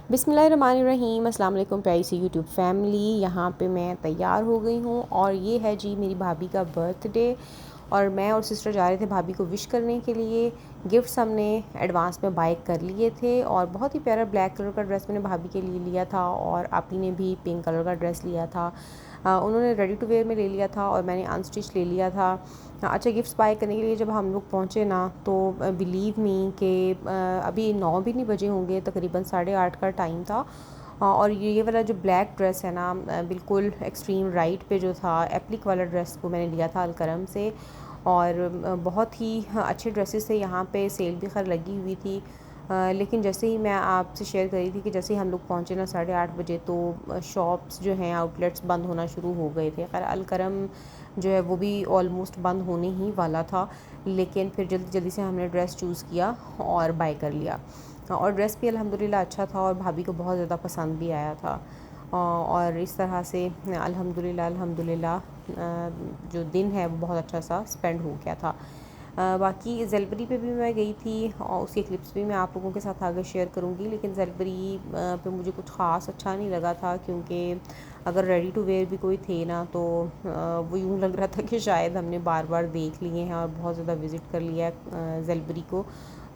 बिस्मिल्लाहिर्रहमानिर्रहीम। अस्सलाम वालेकुम प्यारी सी यूट्यूब फैमिली। यहाँ पे मैं तैयार हो गई हूँ और ये है जी मेरी भाभी का बर्थडे और मैं और सिस्टर जा रहे थे भाभी को विश करने के लिए। गिफ्ट्स हमने एडवांस में बाय कर लिए थे और बहुत ही प्यारा ब्लैक कलर का ड्रेस मैंने भाभी के लिए लिया था और आपी ने भी पिंक कलर का ड्रेस लिया था। उन्होंने रेडी टू वेयर में ले लिया था और मैंने अनस्टिच ले लिया था। अच्छा, गिफ्ट्स बाय करने के लिए जब हम लोग पहुँचे ना तो बिलीव मी कि अभी 9 भी नहीं बजे होंगे, तकरीबन 8:30 का टाइम था। और ये वाला जो ब्लैक ड्रेस है ना, बिल्कुल एक्सट्रीम राइट पे जो था एप्लिक वाला ड्रेस वो मैंने लिया था अलकरम से। और बहुत ही अच्छे ड्रेसेस थे, यहाँ पे सेल भी खैर लगी हुई थी। लेकिन जैसे ही मैं आपसे शेयर कर रही थी कि जैसे ही हम लोग पहुँचे ना 8:30 बजे, तो शॉप्स जो हैं आउटलेट्स बंद होना शुरू हो गए थे। खैर अलकरम जो है वो भी ऑलमोस्ट बंद होने ही वाला था, लेकिन फिर जल्दी जल्दी से हमने ड्रेस चूज़ किया और बाय कर लिया। और ड्रेस भी अल्हम्दुलिल्लाह अच्छा था और भाभी को बहुत ज़्यादा पसंद भी आया था। और इस तरह से अल्हम्दुलिल्लाह अल्हम्दुलिल्लाह जो दिन है वो बहुत अच्छा सा स्पेंड हो गया था। बाकी ज़ेलबरी पे भी मैं गई थी और उसके क्लिप्स भी मैं आप लोगों के साथ आगे शेयर करूँगी। लेकिन ज़ेलबरी पे मुझे कुछ ख़ास अच्छा नहीं लगा था, क्योंकि अगर रेडी टू वेयर भी कोई थे ना तो वो यूँ लग रहा था कि शायद हमने बार बार देख लिए हैं और बहुत ज़्यादा विज़िट कर लिया है ज़ेलबरी को,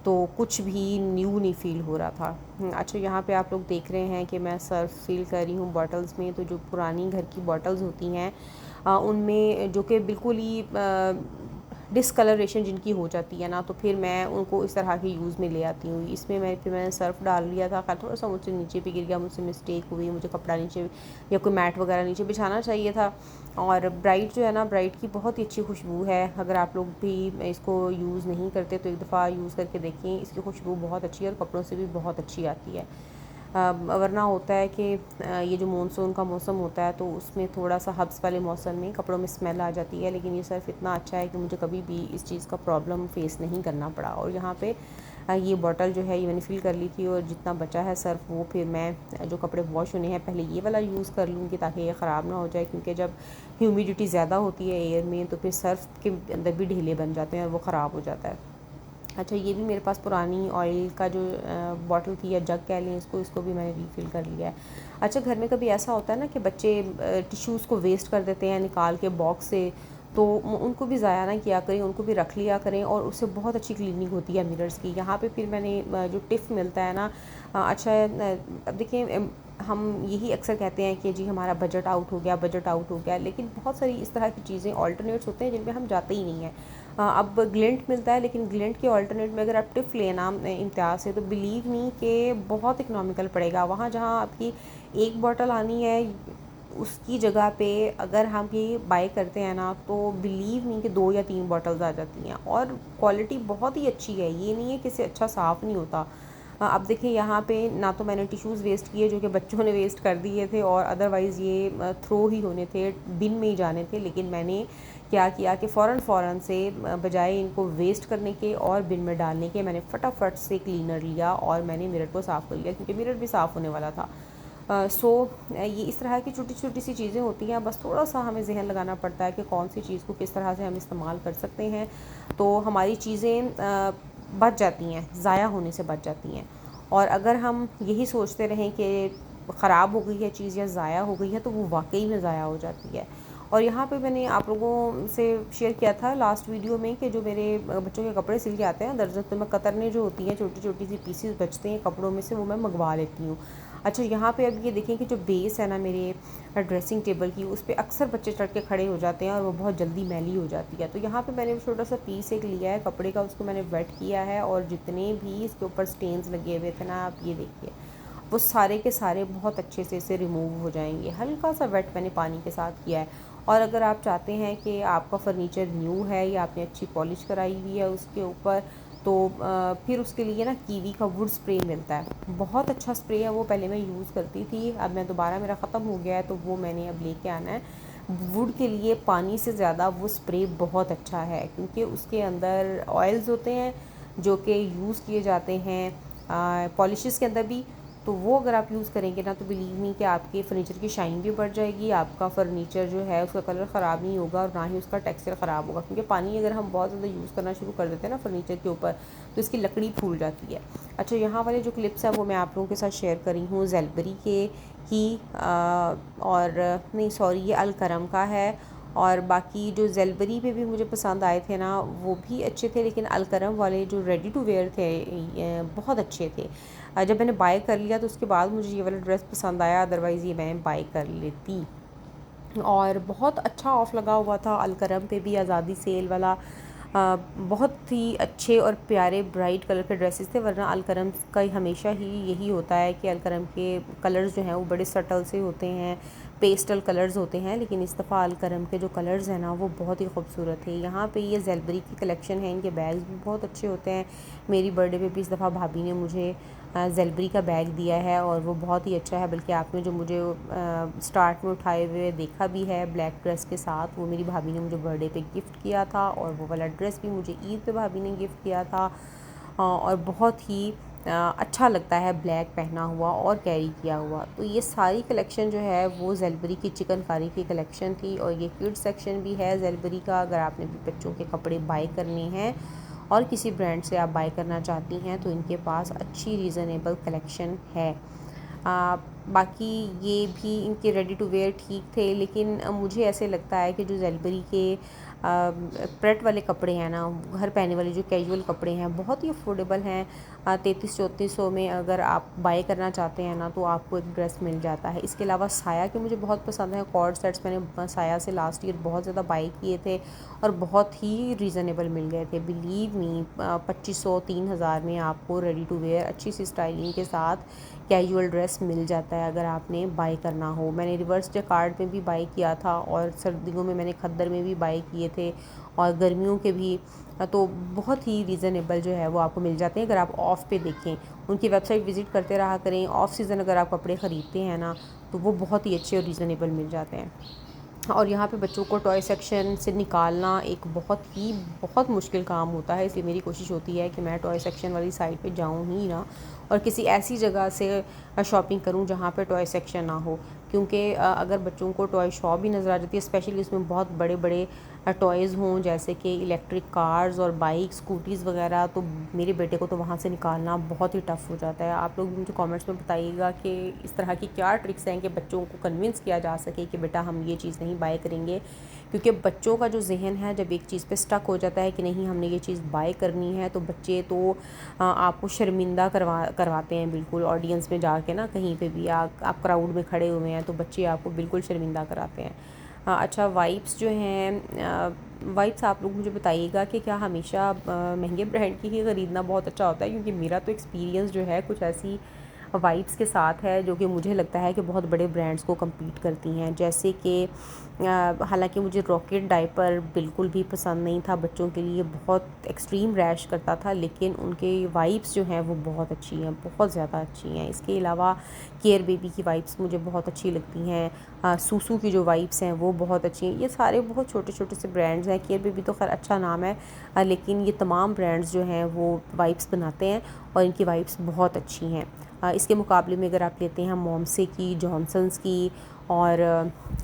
तो कुछ भी न्यू नहीं फ़ील हो रहा था। अच्छा, यहाँ पे आप लोग देख रहे हैं कि मैं सर्फ फ़ील कर रही हूँ बॉटल्स में। तो जो पुरानी घर की बॉटल्स होती हैं उनमें जो कि बिल्कुल ही डिसकलरेशन जिनकी हो जाती है ना, तो फिर मैं उनको इस तरह के यूज़ में ले आती हूँ। इसमें मैंने सर्फ़ डाल लिया था। खैर थोड़ा सा मुझसे नीचे भी गिर गया, मुझसे मिस्टेक हुई, मुझे कपड़ा नीचे या कोई मैट वगैरह नीचे बिछाना चाहिए था। और ब्राइट जो है ना, ब्राइट की बहुत ही अच्छी खुशबू है। अगर आप लोग भी इसको यूज़ नहीं करते तो एक दफ़ा यूज़ करके देखें, इसकी खुशबू बहुत अच्छी है और कपड़ों से भी बहुत अच्छी आती है। वरना होता है कि ये जो मानसून का मौसम होता है तो उसमें थोड़ा सा हब्स वाले मौसम में कपड़ों में स्मेल आ जाती है, लेकिन ये सर्फ़ इतना अच्छा है कि मुझे कभी भी इस चीज़ का प्रॉब्लम फ़ेस नहीं करना पड़ा। और यहाँ पे ये बॉटल जो है ये मैंने फ़िल कर ली थी और जितना बचा है सर्फ़ वो फिर मैं जो कपड़े वॉश होने हैं पहले ये वाला यूज़ कर लूँगी ताकि ये ख़राब ना हो जाए, क्योंकि जब ह्यूमिडिटी ज़्यादा होती है एयर में तो फिर सर्फ़ के अंदर भी ढीले बन जाते हैं और वो ख़राब हो जाता है। अच्छा, ये भी मेरे पास पुरानी ऑयल का जो बॉटल थी या जग कह लें इसको भी मैंने रीफ़िल कर लिया है। अच्छा, घर में कभी ऐसा होता है ना कि बच्चे टिश्यूज़ को वेस्ट कर देते हैं निकाल के बॉक्स से, तो उनको भी ज़ाया ना किया करें, उनको भी रख लिया करें और उससे बहुत अच्छी क्लीनिंग होती है मिरर्स की। यहाँ पे फिर मैंने जो टिफ़ मिलता है ना, अच्छा अब देखिए हम यही अक्सर कहते हैं कि जी हमारा बजट आउट हो गया, बजट आउट हो गया, लेकिन बहुत सारी इस तरह की चीज़ें ऑल्टरनेट्स होते हैं जिन पे हम जाते ही नहीं हैं। अब ग्लिंट मिलता है, लेकिन ग्लिंट के ऑल्टरनेट में अगर आप टिफ़ लेना इम्तियाज़ से तो बिलीव मी कि बहुत इकोनॉमिकल पड़ेगा। वहाँ जहाँ आपकी एक बॉटल आनी है उसकी जगह पे अगर हम ये बाय करते हैं ना तो बिलीव मी कि 2 या 3 बॉटल्स आ जाती हैं और क्वालिटी बहुत ही अच्छी है। ये नहीं है कि इससे अच्छा साफ़ नहीं होता। अब देखिए यहाँ पे ना तो मैंने टिश्यूज़ वेस्ट किए जो कि बच्चों ने वेस्ट कर दिए थे और अदरवाइज़ ये थ्रो ही होने थे, बिन में ही जाने थे, लेकिन मैंने क्या किया कि फ़ौरन से बजाय इनको वेस्ट करने के और बिन में डालने के मैंने फटाफट से क्लीनर लिया और मैंने मिरर को साफ़ कर लिया, क्योंकि मिरर भी साफ़ होने वाला था। ये इस तरह की छोटी छोटी सी चीज़ें होती हैं, बस थोड़ा सा हमें जहन लगाना पड़ता है कि कौन सी चीज़ को किस तरह से हम इस्तेमाल कर सकते हैं, तो हमारी चीज़ें बच जाती हैं, ज़ाया होने से बच जाती हैं। और अगर हम यही सोचते रहें कि ख़राब हो गई है चीज़ या ज़ाया हो गई है तो वो वाकई में ज़ाया हो जाती है। और यहाँ पे मैंने आप लोगों से शेयर किया था लास्ट वीडियो में कि जो मेरे बच्चों के कपड़े सिल के आते हैं दर्जन तो मैं कतरने जो होती हैं छोटी छोटी सी पीसीज बचते हैं कपड़ों में से, वो मैं मंगवा लेती हूँ। अच्छा, यहाँ पे अब ये देखें कि जो बेस है ना मेरे ड्रेसिंग टेबल की, उस पर अक्सर बच्चे चढ़ के खड़े हो जाते हैं और वो बहुत जल्दी मैली हो जाती है। तो यहाँ पे मैंने छोटा सा पीस एक लिया है कपड़े का, उसको मैंने वेट किया है और जितने भी इसके ऊपर स्टेन्स लगे हुए थे ना, आप ये देखिए वो सारे के सारे बहुत अच्छे से इसे रिमूव हो जाएंगे। हल्का सा वेट मैंने पानी के साथ किया है। और अगर आप चाहते हैं कि आपका फ़र्नीचर न्यू है या आपने अच्छी पॉलिश कराई हुई है उसके ऊपर, तो फिर उसके लिए ना कीवी का वुड स्प्रे मिलता है, बहुत अच्छा स्प्रे है वो। पहले मैं यूज़ करती थी, अब मैं दोबारा मेरा ख़त्म हो गया है तो वो मैंने अब लेके आना है। वुड के लिए पानी से ज़्यादा वो स्प्रे बहुत अच्छा है, क्योंकि उसके अंदर ऑयल्स होते हैं जो कि यूज़ किए जाते हैं पॉलिशेस के अंदर भी, तो वो अगर आप यूज़ करेंगे ना तो बिलीव मी कि आपके फर्नीचर की शाइन भी बढ़ जाएगी, आपका फर्नीचर जो है उसका कलर ख़राब नहीं होगा और ना ही उसका टेक्सचर ख़राब होगा। क्योंकि पानी अगर हम बहुत ज़्यादा यूज़ करना शुरू कर देते हैं ना फर्नीचर के ऊपर तो इसकी लकड़ी फूल जाती है। अच्छा, यहाँ वाले जो क्लिप्स हैं वो मैं आप लोगों के साथ शेयर करी हूँ ज़ेलबरी के ही और नहीं सॉरी ये अलकरम का है। और बाकी जो ज़ेलबरी पे भी मुझे पसंद आए थे ना वो भी अच्छे थे, लेकिन अलकरम वाले जो रेडी टू वेयर थे बहुत अच्छे थे। जब मैंने बाय कर लिया तो उसके बाद मुझे ये वाला ड्रेस पसंद आया, अदरवाइज़ ये मैं बाय कर लेती। और बहुत अच्छा ऑफ़ लगा हुआ था अलकरम पे भी, आज़ादी सेल वाला। बहुत ही अच्छे और प्यारे ब्राइट कलर के ड्रेसेस थे, वरना अलकरम का हमेशा ही यही होता है कि अलकरम के कलर्स जो हैं वो बड़े सटल से होते हैं, पेस्टल कलर्स होते हैं, लेकिन इस दफ़ा अलकरम के जो कलर्स हैं ना वो बहुत ही खूबसूरत है। यहाँ पे ये ज़ेलबरी की कलेक्शन है, इनके बैग्स भी बहुत अच्छे होते हैं। मेरी बर्थडे पे भी इस दफ़ा भाभी ने मुझे ज़ेलबरी का बैग दिया है और वो बहुत ही अच्छा है। बल्कि आपने जो मुझे स्टार्ट में उठाए हुए देखा भी है ब्लैक ड्रेस के साथ, वो मेरी भाभी ने मुझे बर्थडे पे गिफ्ट किया था, और वो वाला ड्रेस भी मुझे ईद पे भाभी ने गिफ्ट किया था। और बहुत ही अच्छा लगता है ब्लैक पहना हुआ और कैरी किया हुआ। तो ये सारी कलेक्शन जो है वो ज़ेलबरी की चिकनकारी की कलेक्शन थी। और ये किड्स सेक्शन भी है ज़ेलबरी का, अगर आपने भी बच्चों के कपड़े बाय करने हैं और किसी ब्रांड से आप बाय करना चाहती हैं तो इनके पास अच्छी रीज़नेबल कलेक्शन है। बाकी ये भी इनके रेडी टू वेयर ठीक थे, लेकिन मुझे ऐसे लगता है कि जो ज़ेलबरी के प्रेट वाले कपड़े हैं ना, घर पहनने वाले जो कैजुअल कपड़े हैं बहुत ही अफोर्डेबल हैं। 3300-3400 में अगर आप बाय करना चाहते हैं ना तो आपको एक ड्रेस मिल जाता है। इसके अलावा साया के मुझे बहुत पसंद है, कॉर्ड सेट्स मैंने साया से लास्ट ईयर बहुत ज़्यादा बाय किए थे और बहुत ही रीज़नेबल मिल गए थे। बिलीव मी 2500-3000 में आपको रेडी टू वेयर अच्छी सी स्टाइलिंग के साथ कैजुअल ड्रेस मिल जाता है अगर आपने बाय करना हो। मैंने रिवर्स जैकार्ड में भी बाय किया था और सर्दियों में मैंने खद्दर में भी बाय किए थे और गर्मियों के भी। तो बहुत ही रीज़नेबल जो है वो आपको मिल जाते हैं अगर आप ऑफ़ पे देखें। उनकी वेबसाइट विज़िट करते रहा करें, ऑफ़ सीज़न अगर आप कपड़े ख़रीदते हैं ना तो वो बहुत ही अच्छे और रीज़नेबल मिल जाते हैं। और यहाँ पे बच्चों को टॉय सेक्शन से निकालना एक बहुत मुश्किल काम होता है, इसलिए मेरी कोशिश होती है कि मैं टॉय सेक्शन वाली साइड पे जाऊँ ही ना और किसी ऐसी जगह से शॉपिंग करूँ जहाँ पे टॉय सेक्शन ना हो। क्योंकि अगर बच्चों को टॉय शॉप भी नज़र आ जाती है, स्पेशली उसमें बहुत बड़े बड़े टॉयज़ हों जैसे कि इलेक्ट्रिक कार्स और बाइक स्कूटीज़ वगैरह, तो मेरे बेटे को तो वहाँ से निकालना बहुत ही टफ़ हो जाता है। आप लोग भी मुझे कमेंट्स में बताइएगा कि इस तरह की क्या ट्रिक्स हैं कि बच्चों को कन्विंस किया जा सके कि बेटा हम ये चीज़ नहीं बाय करेंगे। क्योंकि बच्चों का जो जहन है जब एक चीज़ पे स्टक हो जाता है कि नहीं हमने ये चीज़ बाय करनी है, तो बच्चे तो आपको शर्मिंदा करवाते हैं बिल्कुल। ऑडियंस में जाके ना कहीं पे भी आप क्राउड में खड़े हुए हैं तो बच्चे आपको बिल्कुल शर्मिंदा कराते हैं। अच्छा, वाइप्स जो हैं वाइप्स आप लोग मुझे बताइएगा कि क्या हमेशा महंगे ब्रांड की ही ख़रीदना बहुत अच्छा होता है? क्योंकि मेरा तो एक्सपीरियंस जो है कुछ ऐसी वाइप्स के साथ है जो कि मुझे लगता है कि बहुत बड़े ब्रांड्स को कम्पीट करती हैं। जैसे कि हालांकि मुझे रॉकेट डायपर बिल्कुल भी पसंद नहीं था, बच्चों के लिए बहुत एक्सट्रीम रैश करता था, लेकिन उनके वाइप्स जो हैं वो बहुत अच्छी हैं, बहुत ज़्यादा अच्छी हैं। इसके अलावा केयर बेबी की वाइप्स मुझे बहुत अच्छी लगती हैं, सूसू की जो वाइप्स हैं वो बहुत अच्छी हैं। ये सारे बहुत छोटे छोटे से ब्रांड्स हैं। केयर बेबी तो खैर अच्छा नाम है, लेकिन ये तमाम ब्रांड्स जो हैं वो वाइप्स बनाते हैं और इनकी वाइप्स बहुत अच्छी हैं। इसके मुकाबले में अगर आप लेते हैं मॉमसे की, जॉनसन्स की और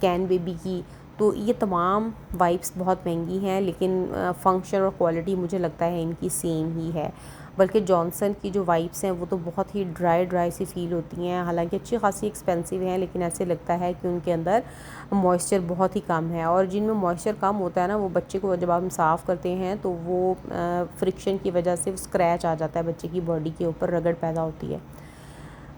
कैन बेबी की, तो ये तमाम वाइप्स बहुत महंगी हैं, लेकिन फ़ंक्शन और क्वालिटी मुझे लगता है इनकी सेम ही है। बल्कि जॉनसन की जो वाइप्स हैं वो तो बहुत ही ड्राई सी फ़ील होती हैं, हालांकि अच्छी खासी एक्सपेंसिव हैं, लेकिन ऐसे लगता है कि उनके अंदर मॉइस्चर बहुत ही कम है। और जिनमें मॉइस्चर कम होता है ना वो बच्चे को जब हम साफ़ करते हैं तो वो फ्रिक्शन की वजह से स्क्रैच आ जाता है, बच्चे की बॉडी के ऊपर रगड़ पैदा होती है।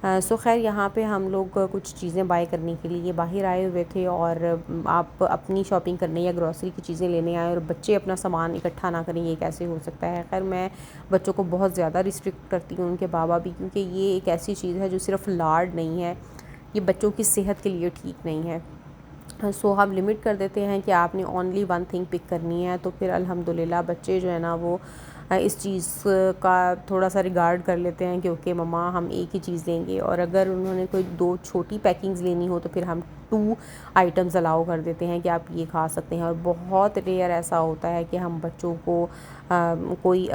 सो खैर यहाँ पे हम लोग कुछ चीज़ें बाय करने के लिए बाहर आए हुए थे और आप अपनी शॉपिंग करने या ग्रॉसरी की चीज़ें लेने आए और बच्चे अपना सामान इकट्ठा ना करें, ये कैसे हो सकता है? खैर मैं बच्चों को बहुत ज़्यादा रिस्ट्रिक्ट करती हूँ, उनके बाबा भी, क्योंकि ये एक ऐसी चीज़ है जो सिर्फ लाड नहीं है, ये बच्चों की सेहत के लिए ठीक नहीं है। सो हम लिमिट कर देते हैं कि आपने ओनली वन थिंग पिक करनी है, तो फिर अल्हम्दुलिल्लाह बच्चे जो है ना वो इस चीज़ का थोड़ा सा रिगार्ड कर लेते हैं कि ओके मम्मा हम एक ही चीज़ लेंगे। और अगर उन्होंने कोई 2 छोटी पैकिंग्स लेनी हो तो फिर हम 2 आइटम्स अलाउ कर देते हैं कि आप ये खा सकते हैं। और बहुत रेयर ऐसा होता है कि हम बच्चों को कोई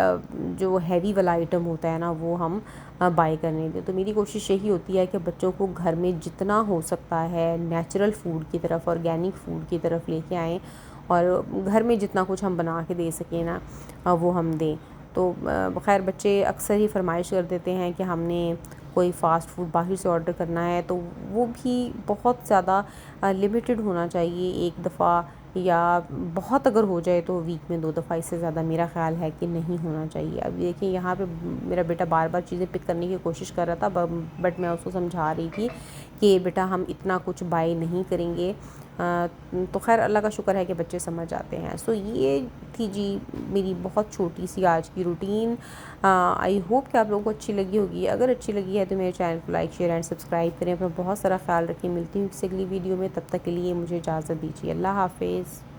जो हैवी वाला आइटम होता है ना वो हम बाय करने दें। तो मेरी कोशिश यही होती है कि बच्चों को घर में जितना हो सकता है नेचुरल फूड की तरफ, ऑर्गेनिक फूड की तरफ लेके आएँ और घर में जितना कुछ हम बना के दे सकें ना वो हम दें। तो ख़ैर बच्चे अक्सर ही फरमाइश कर देते हैं कि हमने कोई फ़ास्ट फूड बाहर से ऑर्डर करना है, तो वो भी बहुत ज़्यादा लिमिटेड होना चाहिए। एक दफ़ा या बहुत अगर हो जाए तो वीक में 2 दफ़ा, इससे ज़्यादा मेरा ख़्याल है कि नहीं होना चाहिए। अब देखिए यहाँ पे मेरा बेटा बार बार चीज़ें पिक करने की कोशिश कर रहा था, बट मैं उसको समझा रही थी कि बेटा हम इतना कुछ बाय नहीं करेंगे। तो ख़ैर अल्लाह का शुक्र है कि बच्चे समझ आते हैं। सो ये थी जी मेरी बहुत छोटी सी आज की रूटीन। आई होप कि आप लोगों को अच्छी लगी होगी। अगर अच्छी लगी है तो मेरे चैनल को लाइक, शेयर एंड सब्सक्राइब करें। अपना बहुत सारा ख्याल रखें। मिलती हूँ किसी अगली वीडियो में, तब तक के लिए मुझे इजाज़त दीजिए। अल्लाह हाफ़िज़।